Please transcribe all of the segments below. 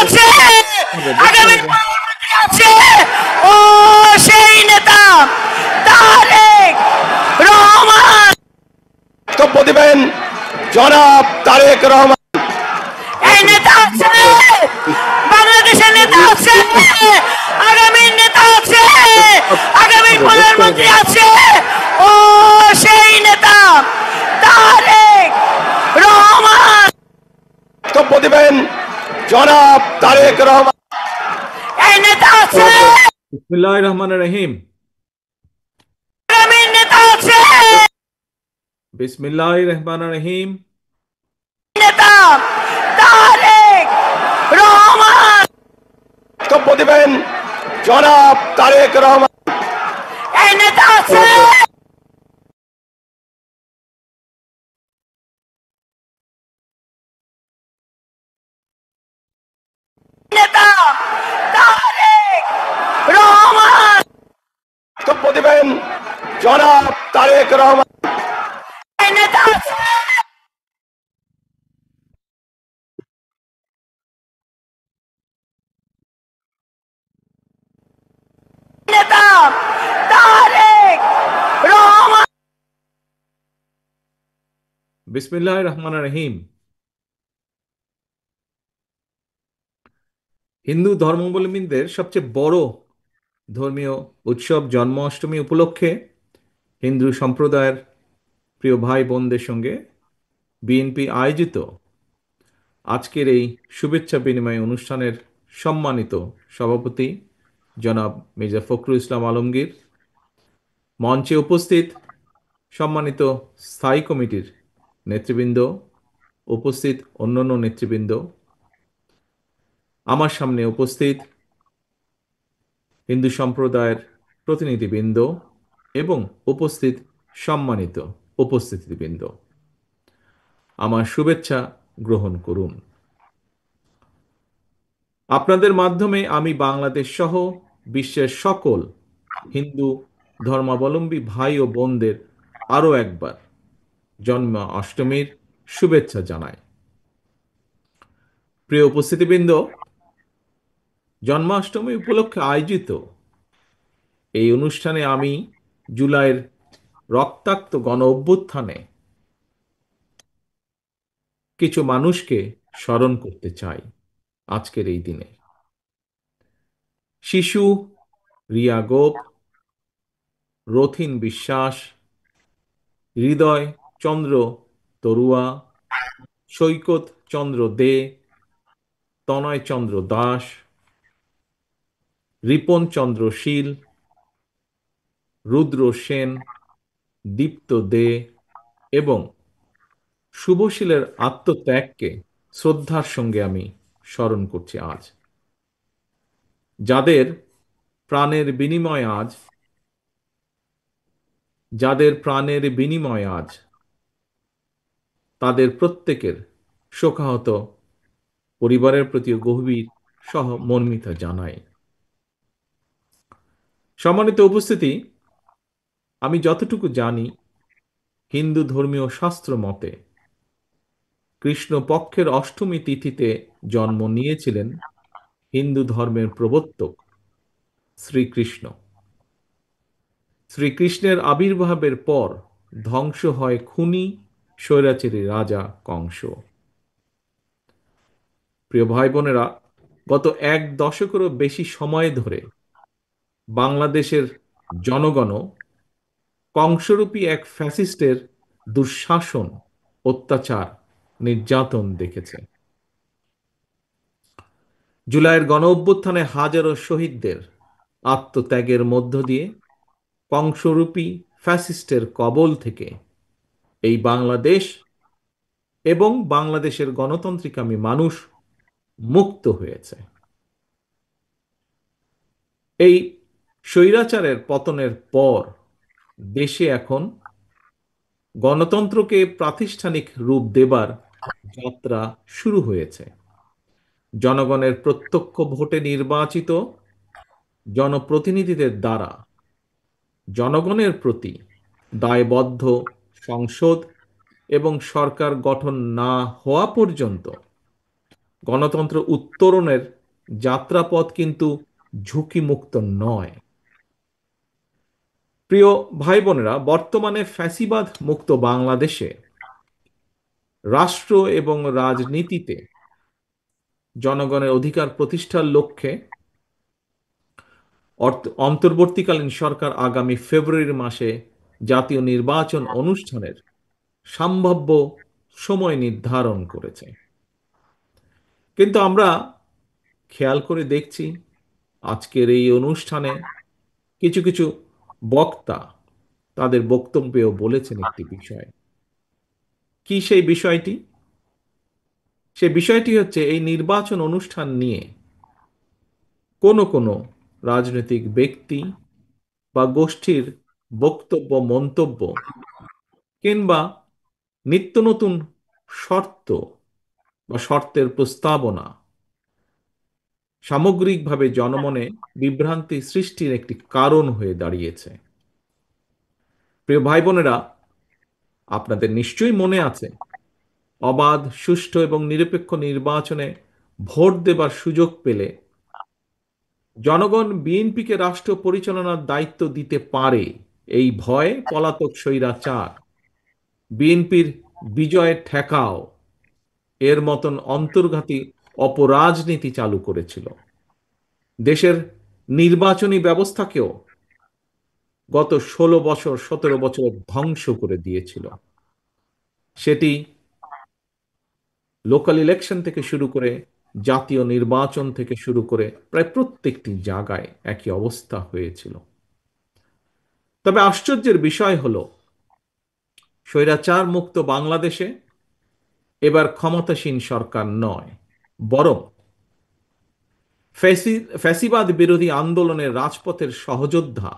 আছে, আগামী প্রধানমন্ত্রী আছে, ও সেই নেতা তারেক রহমান। বক্তব্য দিবেন জনাব তারেক রহমান। এই নেতা আছে, বাংলাদেশের নেতা আছে, আগামী নেতা আছে, আগামী প্রধানমন্ত্রী আছে, ও সেই নেতা তারেক রহমান। বক্তব্য দিবেন জনাব তারেক রহমান। এই নেতা আছে, বিসমিল্লাহির রহমানির রহিম। আগামী নেতা আছে, বিসমিল্লাহির রহমানির রহিম। নেতা তারেক রহমান। বক্তব্য দিবেন জনাব তারেক রহমান। এই নেতা আছে, নেতা তারেক রহমান। বক্তব্য দিবেন জনাব তারেক রহমান। এই নেতা আছে, নেতা তারেক রহমান। বিসমিল্লাহির রহমানির রহিম। হিন্দু ধর্মাবলম্বীদের সবচেয়ে বড় ধর্মীয় উৎসব জন্মাষ্টমী উপলক্ষে হিন্দু সম্প্রদায়ের প্রিয় ভাই বোনদের সঙ্গে বিএনপি আয়োজিত আজকের এই শুভেচ্ছা বিনিময় অনুষ্ঠানের সম্মানিত সভাপতি জনাব মির্জা ফখরুল ইসলাম আলমগীর, মঞ্চে উপস্থিত সম্মানিত স্থায়ী কমিটির নেতৃবৃন্দ, উপস্থিত অন্যান্য নেতৃবৃন্দ, আমার সামনে উপস্থিত হিন্দু সম্প্রদায়ের প্রতিনিধিবৃন্দ এবং উপস্থিত সম্মানিত উপস্থিতিবৃন্দ, আমার শুভেচ্ছা গ্রহণ করুন। আপনাদের মাধ্যমে আমি বাংলাদেশ সহ বিশ্বের সকল হিন্দু ধর্মাবলম্বী ভাই ও বোনদের আরও একবার জন্মাষ্টমীর শুভেচ্ছা জানাই। প্রিয় উপস্থিতিবৃন্দ, জন্মাষ্টমী উপলক্ষে আয়োজিত এই অনুষ্ঠানে আমি জুলাইয়ের রক্তাক্ত গণ অভ্যুত্থানে কিছু মানুষকে স্মরণ করতে চাই। আজকের এই দিনে শিশু রিয়া গোপ, রথিন বিশ্বাস, হৃদয় চন্দ্র তরুয়া, সৈকত চন্দ্র দে, তনয় চন্দ্র দাস, রিপন চন্দ্র শীল, রুদ্র সেন, দীপ্ত দে এবং শুভশীলের আত্মত্যাগকে শ্রদ্ধার সঙ্গে আমি স্মরণ করছি আজ। যাদের প্রাণের বিনিময় আজ তাদের প্রত্যেকের শোকাহত পরিবারের প্রতি গভীর সহমর্মিতা জানাই। সম্মানিত উপস্থিতি, আমি যতটুকু জানি হিন্দু ধর্মীয় শাস্ত্র মতে কৃষ্ণ পক্ষের অষ্টমী তিথিতে জন্ম নিয়েছিলেন হিন্দু ধর্মের প্রবর্তক শ্রীকৃষ্ণ। শ্রীকৃষ্ণের আবির্ভাবের পর ধ্বংস হয় খুনি স্বৈরাচারী রাজা কংস। প্রিয় ভাই বোনেরা, গত 1 দশকেরও বেশি সময় ধরে বাংলাদেশের জনগণ কংসরূপী এক ফ্যাসিস্টের দুঃশাসন, অত্যাচার, নির্যাতন দেখেছে। জুলাইয়ের গণ অভ্যুত্থানে হাজারো শহীদদের আত্মত্যাগের মধ্য দিয়ে কংসরূপী ফ্যাসিস্টের কবল থেকে এই বাংলাদেশ এবং বাংলাদেশের গণতান্ত্রিকামী মানুষ মুক্ত হয়েছে। এই স্বৈরাচারের পতনের পর দেশে এখন গণতন্ত্রকে প্রাতিষ্ঠানিক রূপ দেবার যাত্রা শুরু হয়েছে। জনগণের প্রত্যক্ষ ভোটে নির্বাচিত জনপ্রতিনিধিদের দ্বারা জনগণের প্রতি দায়বদ্ধ সংসদ এবং সরকার গঠন না হওয়া পর্যন্ত গণতন্ত্র উত্তরণের যাত্রাপথ কিন্তু ঝুঁকিমুক্ত নয়। প্রিয় ভাই বোনেরা, বর্তমানে ফ্যাসিবাদ মুক্ত বাংলাদেশে রাষ্ট্র এবং রাজনীতিতে জনগণের অধিকার প্রতিষ্ঠার লক্ষ্যে অন্তর্বর্তীকালীন সরকার আগামী ফেব্রুয়ারি মাসে জাতীয় নির্বাচন অনুষ্ঠানের সম্ভাব্য সময় নির্ধারণ করেছে। কিন্তু আমরা খেয়াল করে দেখছি আজকের এই অনুষ্ঠানে কিছু কিছু বক্তা তাদের বক্তব্যেও বলেছেন একটি বিষয়। কি সেই বিষয়টি? সেই বিষয়টি হচ্ছে এই নির্বাচন অনুষ্ঠান নিয়ে কোনো রাজনৈতিক ব্যক্তি বা গোষ্ঠীর বক্তব্য, মন্তব্য কিংবা নিত্য নতুন শর্ত বা শর্তের প্রস্তাবনা সামগ্রিকভাবে জনমনে বিভ্রান্তি সৃষ্টির একটি কারণ হয়ে দাঁড়িয়েছে। প্রিয় ভাই বোনেরা, আপনাদের নিশ্চয়ই মনে আছে অবাধ, সুষ্ঠু এবং নিরপেক্ষ নির্বাচনে ভোট দেবার সুযোগ পেলে জনগণ বিএনপিকে রাষ্ট্র পরিচালনার দায়িত্ব দিতে পারে এই ভয়ে পলাতক স্বৈরাচার বিএনপির বিজয় ঠেকাও এর মতন অন্তর্ঘাতী অপরাজনীতি চালু করেছিল। দেশের নির্বাচনী ব্যবস্থাকেও গত 16 বছর 17 বছর ধ্বংস করে দিয়েছিল। সেটি লোকাল ইলেকশন থেকে শুরু করে জাতীয় নির্বাচন থেকে শুরু করে প্রায় প্রত্যেকটি জায়গায় একই অবস্থা হয়েছিল। তবে আশ্চর্যের বিষয় হলো স্বৈরাচার মুক্ত বাংলাদেশে এবার ক্ষমতাসীন সরকার নয়, বরং ফ্যাসিবাদ বিরোধী আন্দোলনের রাজপথের সহযোদ্ধা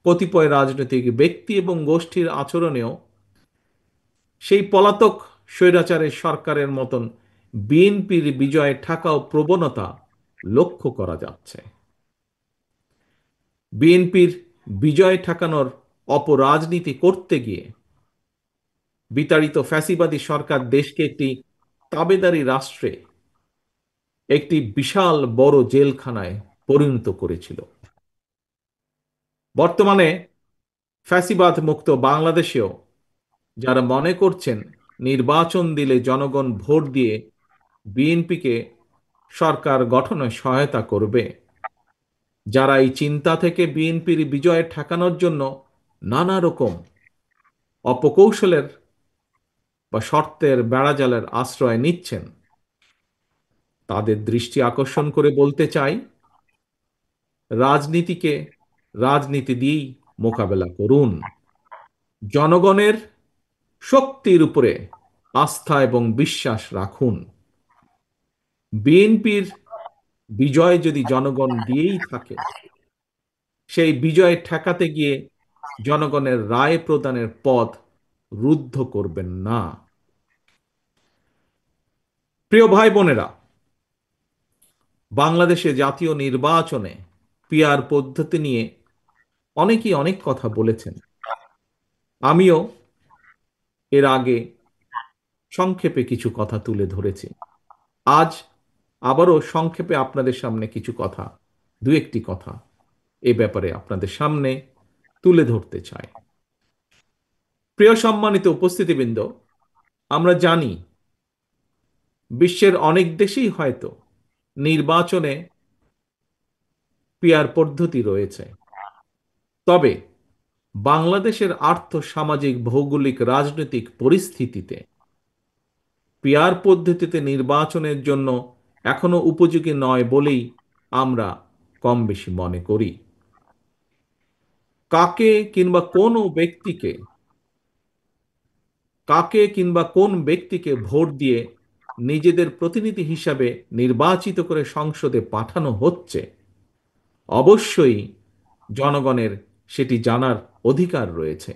কতিপয় রাজনৈতিক ব্যক্তি এবং গোষ্ঠীর আচরণেও সেই পলাতক স্বৈরাচারের সরকারের মতন বিএনপির বিজয় ঠেকাও প্রবণতা লক্ষ্য করা যাচ্ছে। বিএনপির বিজয় ঠেকানোর অপরাজনীতি করতে গিয়ে বিতাড়িত ফ্যাসিবাদী সরকার দেশকে একটি তাবেদারি রাষ্ট্রে, একটি বিশাল বড় জেলখানায় পরিণত করেছিল। বর্তমানে ফ্যাসিবাদ মুক্ত বাংলাদেশেও যারা মনে করছেন নির্বাচন দিলে জনগণ ভোট দিয়ে বিএনপিকে সরকার গঠনে সহায়তা করবে, যারা এই চিন্তা থেকে বিএনপির বিজয় ঠেকানোর জন্য নানা রকম অপকৌশলের বা শর্তের বেড়াজালের আশ্রয় নিচ্ছেন, তাদের দৃষ্টি আকর্ষণ করে বলতে চাই, রাজনীতিকে রাজনীতি দিয়েই মোকাবেলা করুন। জনগণের শক্তির উপরে আস্থা এবং বিশ্বাস রাখুন। বিএনপির বিজয় যদি জনগণ দিয়েই থাকে, সেই বিজয় ঠেকাতে গিয়ে জনগণের রায় প্রদানের পথ রুদ্ধ করবেন না। প্রিয় ভাই বোনেরা, বাংলাদেশে জাতীয় নির্বাচনে পিআর পদ্ধতি নিয়ে অনেকেই অনেক কথা বলেছেন। আমিও এর আগে সংক্ষেপে কিছু কথা তুলে ধরেছি। আজ আবারও সংক্ষেপে আপনাদের সামনে কিছু কথা, দু একটি কথা এ ব্যাপারে আপনাদের সামনে তুলে ধরতে চাই। প্রিয় সম্মানিত উপস্থিতিবৃন্দ, আমরা জানি বিশ্বের অনেক দেশেই হয়তো নির্বাচনে পিআর পদ্ধতি রয়েছে, তবে বাংলাদেশের আর্থ সামাজিক ভৌগোলিক রাজনৈতিক পরিস্থিতিতে পিআর পদ্ধতিতে নির্বাচনের জন্য এখনো উপযোগী নয় বলেই আমরা কম বেশি মনে করি। কাকে কিংবা কোন ব্যক্তিকে ভোট দিয়ে নিজেদের প্রতিনিধি হিসাবে নির্বাচিত করে সংসদে পাঠানো হচ্ছে, অবশ্যই জনগণের সেটি জানার অধিকার রয়েছে।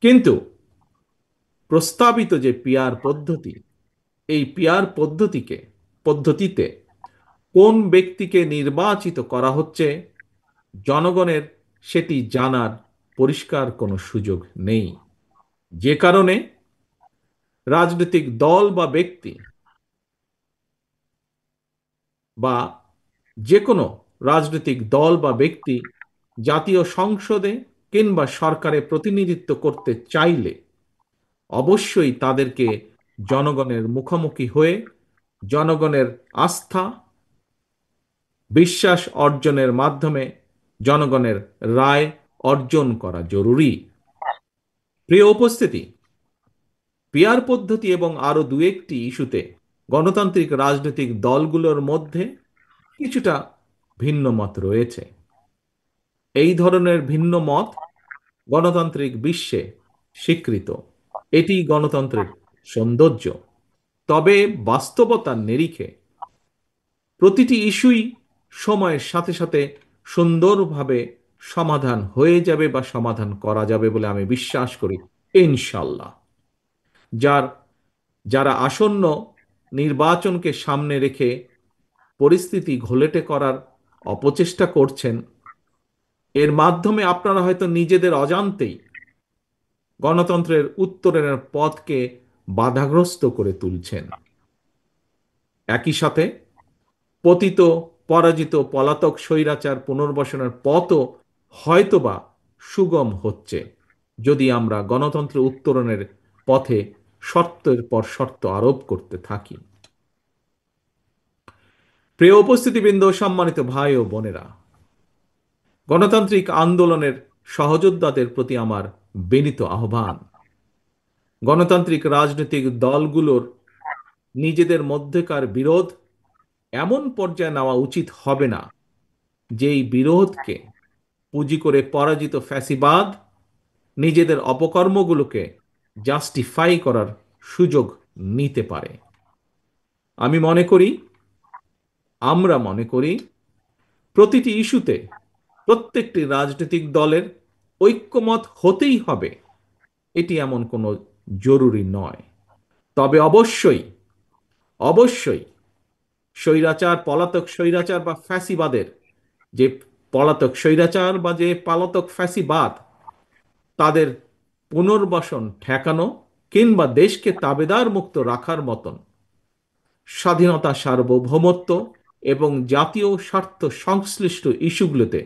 কিন্তু প্রস্তাবিত যে পিআর পদ্ধতি, এই পিআর পদ্ধতিতে কোন ব্যক্তিকে নির্বাচিত করা হচ্ছে, জনগণের সেটি জানার পরিষ্কার কোনো সুযোগ নেই। যে কারণে রাজনৈতিক দল বা ব্যক্তি বা যে কোনো রাজনৈতিক দল বা ব্যক্তি জাতীয় সংসদে কিংবা সরকারে প্রতিনিধিত্ব করতে চাইলে অবশ্যই তাদেরকে জনগণের মুখোমুখি হয়ে জনগণের আস্থা বিশ্বাস অর্জনের মাধ্যমে জনগণের রায় অর্জন করা জরুরি। প্রিয় উপস্থিতি, পিয়ার পদ্ধতি এবং আরো দু একটি ইস্যুতে গণতান্ত্রিক রাজনৈতিক দলগুলোর মধ্যে কিছুটা ভিন্ন মত রয়েছে। এই ধরনের ভিন্ন মত গণতান্ত্রিক বিশ্বে স্বীকৃত। এটি গণতন্ত্রের সৌন্দর্য। তবে বাস্তবতার নিরিখে প্রতিটি ইস্যুই সময়ের সাথে সাথে সুন্দরভাবে সমাধান হয়ে যাবে বা সমাধান করা যাবে বলে আমি বিশ্বাস করি, ইনশাল্লাহ। যার যারা আসন্ন নির্বাচনকে সামনে রেখে পরিস্থিতি ঘোলেটে করার অপচেষ্টা করছেন, এর মাধ্যমে আপনারা হয়তো নিজেদের অজান্তেই গণতন্ত্রের উত্তরণের পথকে বাধাগ্রস্ত করে তুলছেন। একই সাথে পতিত পরাজিত পলাতক স্বৈরাচার পুনর্বাসনের পথও হয়তোবা সুগম হচ্ছে যদি আমরা গণতন্ত্র উত্তরণের পথে শর্তের পর শর্ত আরোপ করতে থাকি। প্রিয় উপস্থিতিবৃন্দ, সম্মানিত ভাই ও বোনেরা, গণতান্ত্রিক আন্দোলনের সহযোদ্ধাদের প্রতি আমার বিনীত আহ্বান, গণতান্ত্রিক রাজনৈতিক দলগুলোর নিজেদের মধ্যকার বিরোধ এমন পর্যায়ে নেওয়া উচিত হবে না যেই বিরোধকে পুঁজি করে পরাজিত ফ্যাসিবাদ নিজেদের অপকর্মগুলোকে জাস্টিফাই করার সুযোগ নিতে পারে। আমরা মনে করি প্রতিটি ইস্যুতে প্রত্যেকটি রাজনৈতিক দলের ঐক্যমত হতেই হবে, এটি এমন কোনো জরুরি নয়। তবে অবশ্যই অবশ্যই স্বৈরাচার, পলাতক স্বৈরাচার বা ফ্যাসিবাদের যে পলাতক স্বৈরাচার বা যে পলাতক ফ্যাসিবাদ, তাদের পুনর্বাসন ঠেকানো কিংবা দেশকে তাবেদার মুক্ত রাখার মতন স্বাধীনতা, সার্বভৌমত্ব এবং জাতীয় স্বার্থ সংশ্লিষ্ট ইস্যুগুলোতে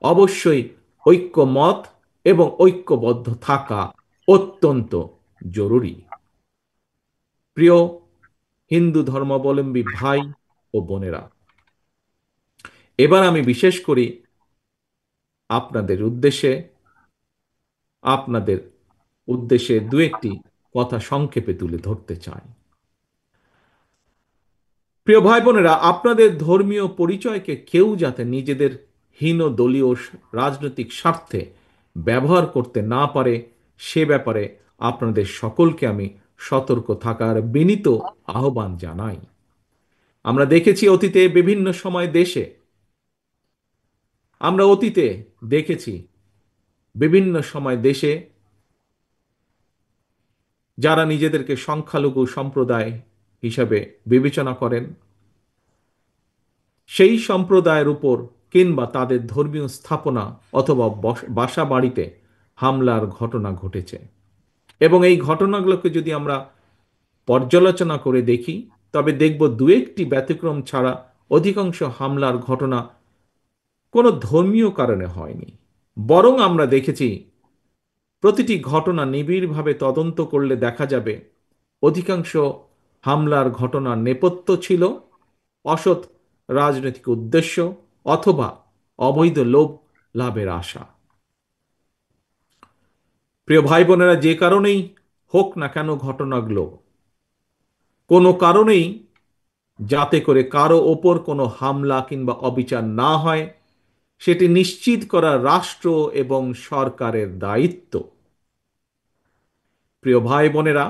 অবশ্যই ঐক্যমত এবং ঐক্যবদ্ধ থাকা অত্যন্ত জরুরি। প্রিয় হিন্দু ধর্মাবলম্বী ভাই ও বোনেরা, এবার আমি বিশেষ করি আপনাদের উদ্দেশ্যে দু একটি কথা সংক্ষেপে তুলে ধরতে চাই। প্রিয় ভাই বোনেরা, আপনাদের ধর্মীয় পরিচয়কে কেউ যাতে নিজেদের হীন দলীয় রাজনৈতিক স্বার্থে ব্যবহার করতে না পারে, সে ব্যাপারে আপনাদের সকলকে আমি সতর্ক থাকার বিনীত আহ্বান জানাই। আমরা দেখেছি বিভিন্ন সময় দেশে যারা নিজেদেরকে সংখ্যালঘু সম্প্রদায় হিসাবে বিবেচনা করেন, সেই সম্প্রদায়ের উপর কিংবা তাদের ধর্মীয় স্থাপনা অথবা বাসা বাড়িতে হামলার ঘটনা ঘটেছে। এবং এই ঘটনাগুলোকে যদি আমরা পর্যালোচনা করে দেখি, তবে দেখব দু একটি ব্যতিক্রম ছাড়া অধিকাংশ হামলার ঘটনা কোনো ধর্মীয় কারণে হয়নি। বরং আমরা দেখেছি প্রতিটি ঘটনা নিবিড়ভাবে তদন্ত করলে দেখা যাবে অধিকাংশ হামলার ঘটনার নেপথ্য ছিল অসৎ রাজনৈতিক উদ্দেশ্য অথবা অবৈধ লোভ লাভের আশা। প্রিয় ভাই বোনেরা, যে কারণেই হোক না কেন ঘটনাগুলো, কোনো কারণেই যাতে করে কারো ওপর কোনো হামলা কিংবা অবিচার না হয়, সেটি নিশ্চিত করা রাষ্ট্র এবং সরকারের দায়িত্ব। প্রিয় ভাই বোনেরা,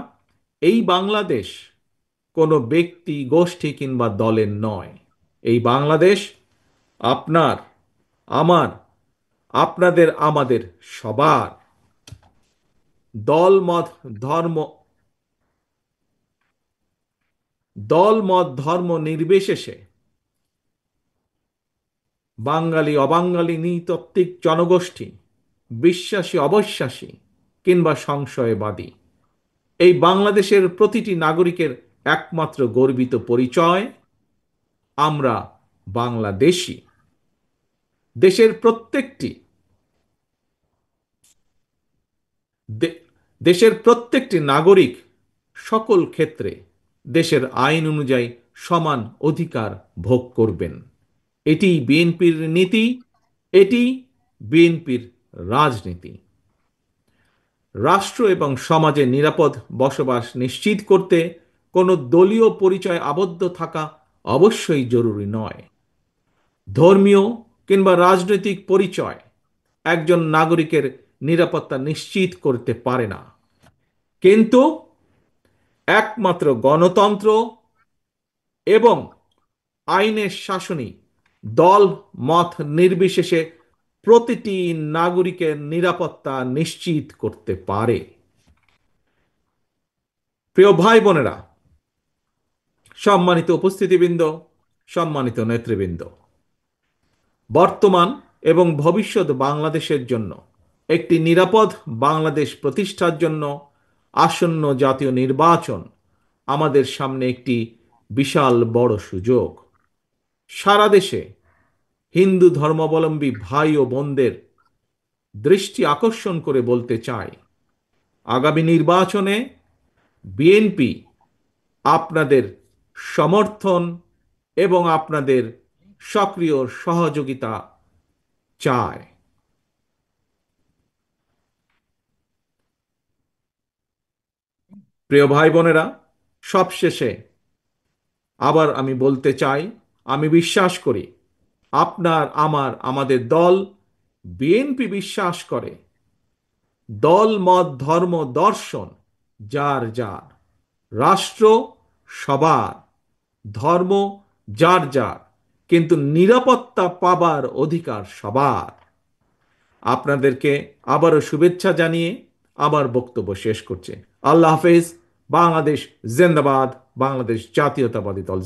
এই বাংলাদেশ কোনো ব্যক্তি, গোষ্ঠী কিংবা দলের নয়। এই বাংলাদেশ আপনার, আমার, আপনাদের, আমাদের সবার। দল মত ধর্ম নির্বিশেষে বাঙালি অবাঙালি, নৃতাত্ত্বিক জনগোষ্ঠী, বিশ্বাসী অবিশ্বাসী কিংবা সংশয়বাদী, এই বাংলাদেশের প্রতিটি নাগরিকের একমাত্র গর্বিত পরিচয় আমরা বাংলাদেশী। দেশের প্রত্যেকটি দেশের প্রত্যেকটি নাগরিক সকল ক্ষেত্রে দেশের আইন অনুযায়ী সমান অধিকার ভোগ করবেন। এটি বিএনপির নীতি, এটি বিএনপির রাজনীতি। রাষ্ট্র এবং সমাজে নিরাপদ বসবাস নিশ্চিত করতে কোনো দলীয় পরিচয় আবদ্ধ থাকা অবশ্যই জরুরি নয়। ধর্মীয় কিংবা রাজনৈতিক পরিচয় একজন নাগরিকের নিরাপত্তা নিশ্চিত করতে পারে না, কিন্তু একমাত্র গণতন্ত্র এবং আইনের শাসনই দল মত নির্বিশেষে প্রতিটি নাগরিকের নিরাপত্তা নিশ্চিত করতে পারে। প্রিয় ভাই বোনেরা, সম্মানিত উপস্থিতিবৃন্দ, সম্মানিত নেতৃবৃন্দ, বর্তমান এবং ভবিষ্যৎ বাংলাদেশের জন্য একটি নিরাপদ বাংলাদেশ প্রতিষ্ঠার জন্য আসন্ন জাতীয় নির্বাচন আমাদের সামনে একটি বিশাল বড় সুযোগ। সারা দেশে হিন্দু ধর্মাবলম্বী ভাই ও বোনদের দৃষ্টি আকর্ষণ করে বলতে চাই, আগামী নির্বাচনে বিএনপি আপনাদের সমর্থন এবং আপনাদের সক্রিয় সহযোগিতা চায়। প্রিয় ভাই বোনেরা, সবশেষে আবার আমি বলতে চাই, আমি বিশ্বাস করি আপনার আমাদের দল বিএনপি বিশ্বাস করে দল মত ধর্ম দর্শন যার যার, রাষ্ট্র সবার, ধর্ম যার যার, কিন্তু নিরাপত্তা পাবার অধিকার সবার। আপনাদেরকে আবারও শুভেচ্ছা জানিয়ে আমার বক্তব্য শেষ করছে। আল্লাহ হাফেজ। বাংলাদেশ জিন্দাবাদ। বাংলাদেশ জাতীয়তাবাদী দল।